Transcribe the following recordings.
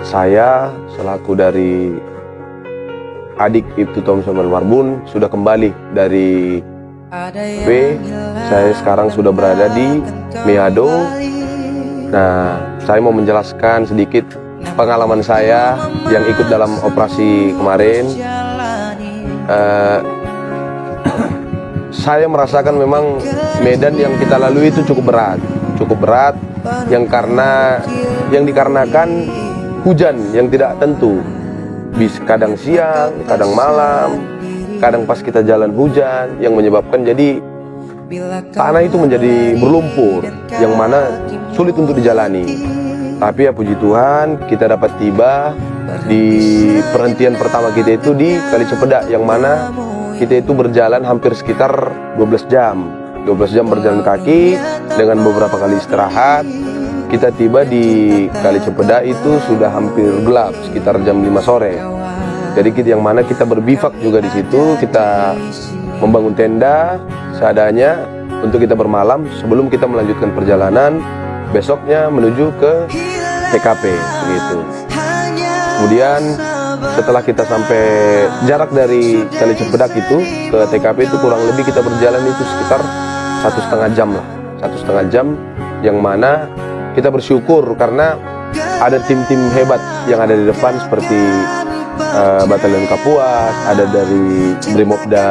Saya selaku dari adik Ibtu Tom Samuel Marbun sudah kembali dari B. Saya sekarang sudah berada di Meado. Nah, saya mau menjelaskan sedikit pengalaman saya yang ikut dalam operasi kemarin. Saya merasakan memang medan yang kita lalui itu cukup berat yang dikarenakan hujan yang tidak tentu, kadang siang, kadang malam, kadang pas kita jalan hujan, yang menyebabkan jadi tanah itu menjadi berlumpur yang mana sulit untuk dijalani. Tapi ya puji Tuhan, kita dapat tiba di perhentian pertama kita itu di Kali Cepedak, yang mana kita itu berjalan hampir sekitar 12 jam berjalan kaki dengan beberapa kali istirahat. Kita tiba di Kali Cepedak itu sudah hampir gelap, sekitar jam 5 sore. Jadi yang mana kita berbivak juga di situ, kita membangun tenda seadanya untuk kita bermalam sebelum kita melanjutkan perjalanan besoknya menuju ke TKP begitu. Kemudian setelah kita sampai jarak dari Kali Cepedak itu ke TKP itu kurang lebih kita berjalan itu sekitar 1,5 jam lah, 1,5 jam, yang mana kita bersyukur karena ada tim-tim hebat yang ada di depan seperti Batalion Kapuas, ada dari Brimopda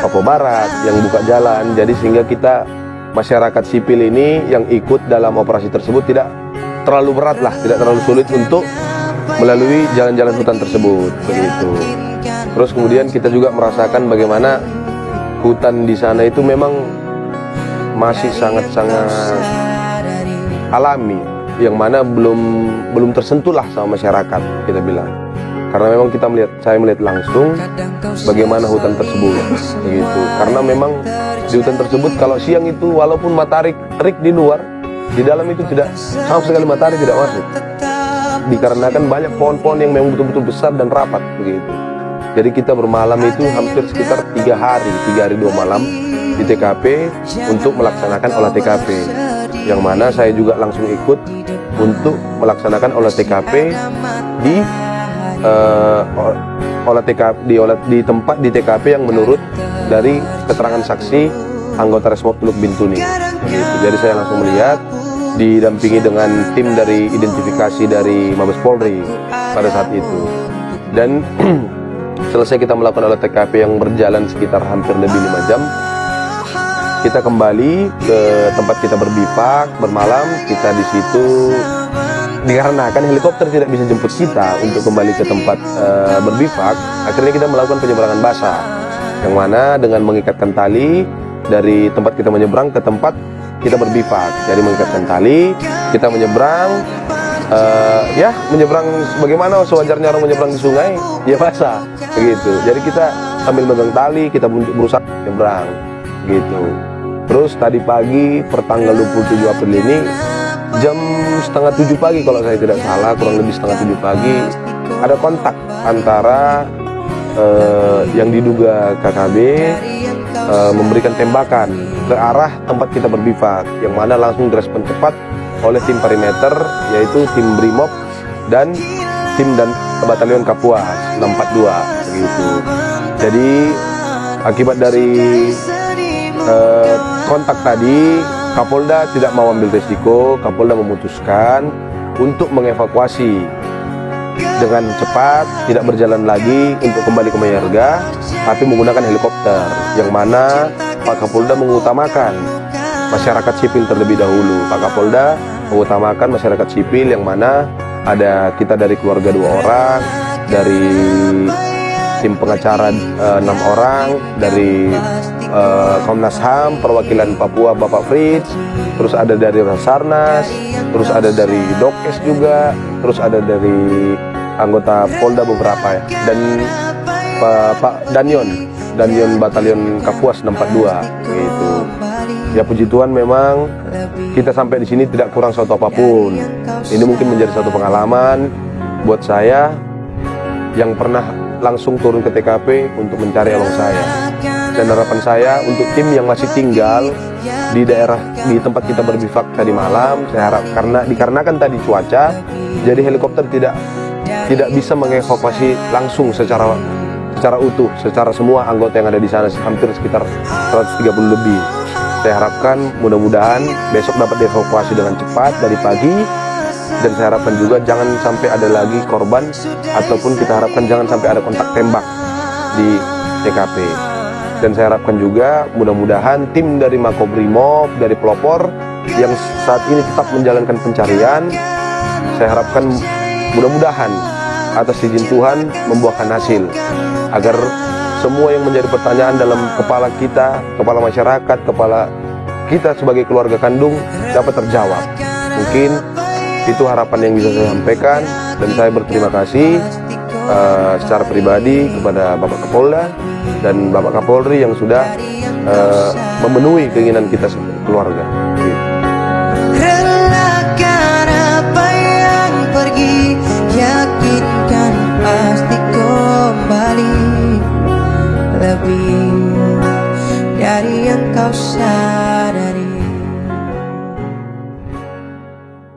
Papua Barat yang buka jalan. Jadi sehingga kita masyarakat sipil ini yang ikut dalam operasi tersebut tidak terlalu berat lah, tidak terlalu sulit untuk melalui jalan-jalan hutan tersebut begitu. Terus kemudian kita juga merasakan bagaimana hutan di sana itu memang masih sangat-sangat alami, yang mana belum tersentuh lah sama masyarakat, kita bilang. Karena memang saya melihat langsung bagaimana hutan tersebut begitu. Karena memang di hutan tersebut kalau siang itu walaupun matahari terik di luar, di dalam itu tidak sama sekali matahari tidak masuk. Dikarenakan banyak pohon-pohon yang memang betul-betul besar dan rapat begitu. Jadi kita bermalam itu hampir sekitar 3 hari 2 malam di TKP untuk melaksanakan olah TKP, yang mana saya juga langsung ikut untuk melaksanakan olah TKP di tempat di TKP yang menurut dari keterangan saksi anggota Resmob Teluk Bintuni gitu. Jadi saya langsung melihat didampingi dengan tim dari identifikasi dari Mabes Polri pada saat itu, dan selesai kita melakukan olah TKP yang berjalan sekitar hampir lebih 5 jam. Kita kembali ke tempat kita berbivak bermalam. Kita di situ dikarenakan helikopter tidak bisa jemput kita untuk kembali ke tempat berbivak, akhirnya kita melakukan penyeberangan basah, yang mana dengan mengikatkan tali dari tempat kita menyeberang ke tempat kita berbivak. Jadi mengikatkan tali, kita menyeberang, menyeberang bagaimana sewajarnya orang menyeberang di sungai, ya basah begitu. Jadi kita sambil megang tali, kita berusaha menyeberang gitu. Terus tadi pagi pertanggal 27 April ini jam 6:30 pagi kalau saya tidak salah, kurang lebih 6:30 pagi, ada kontak antara yang diduga KKB memberikan tembakan ke arah tempat kita berbivak, yang mana langsung direspon cepat oleh tim perimeter, yaitu tim Brimob dan tim Batalion Kapuas 642 begitu. Jadi akibat dari kontak tadi, Kapolda tidak mau ambil resiko. Kapolda memutuskan untuk mengevakuasi dengan cepat, tidak berjalan lagi untuk kembali ke Mayarga, tapi menggunakan helikopter, yang mana Pak Kapolda mengutamakan masyarakat sipil terlebih dahulu. Pak Kapolda mengutamakan masyarakat sipil, yang mana ada kita dari keluarga 2 orang, dari tim pengacara 6 orang, dari Komnas HAM perwakilan Papua Bapak Fritz, terus ada dari Basarnas, terus ada dari Dokes juga, terus ada dari anggota Polda beberapa ya, dan Pak Danyon Batalion Kapuas 642 gitu. Ya puji Tuhan, memang kita sampai di sini tidak kurang suatu apapun. Ini mungkin menjadi satu pengalaman buat saya yang pernah langsung turun ke TKP untuk mencari abang saya. Dan harapan saya untuk tim yang masih tinggal di tempat kita berbivak tadi malam. Saya harap dikarenakan tadi cuaca, jadi helikopter tidak bisa mengevakuasi langsung secara utuh, secara semua anggota yang ada di sana, hampir sekitar 130 lebih. Saya harapkan mudah-mudahan besok dapat dievakuasi dengan cepat dari pagi, dan saya harapkan juga jangan sampai ada lagi korban, ataupun kita harapkan jangan sampai ada kontak tembak di TKP. Dan saya harapkan juga mudah-mudahan tim dari Makobrimob, dari pelopor yang saat ini tetap menjalankan pencarian, saya harapkan mudah-mudahan atas izin Tuhan membuahkan hasil, agar semua yang menjadi pertanyaan dalam kepala kita, kepala masyarakat, kepala kita sebagai keluarga kandung dapat terjawab. Mungkin itu harapan yang bisa saya sampaikan, dan saya berterima kasih secara pribadi kepada Bapak Kapolda dan Bapak Kapolri yang sudah memenuhi keinginan kita sebagai keluarga. Relakan apa yang pergi, yakinkan pasti kembali lebih dari yang kau sayang.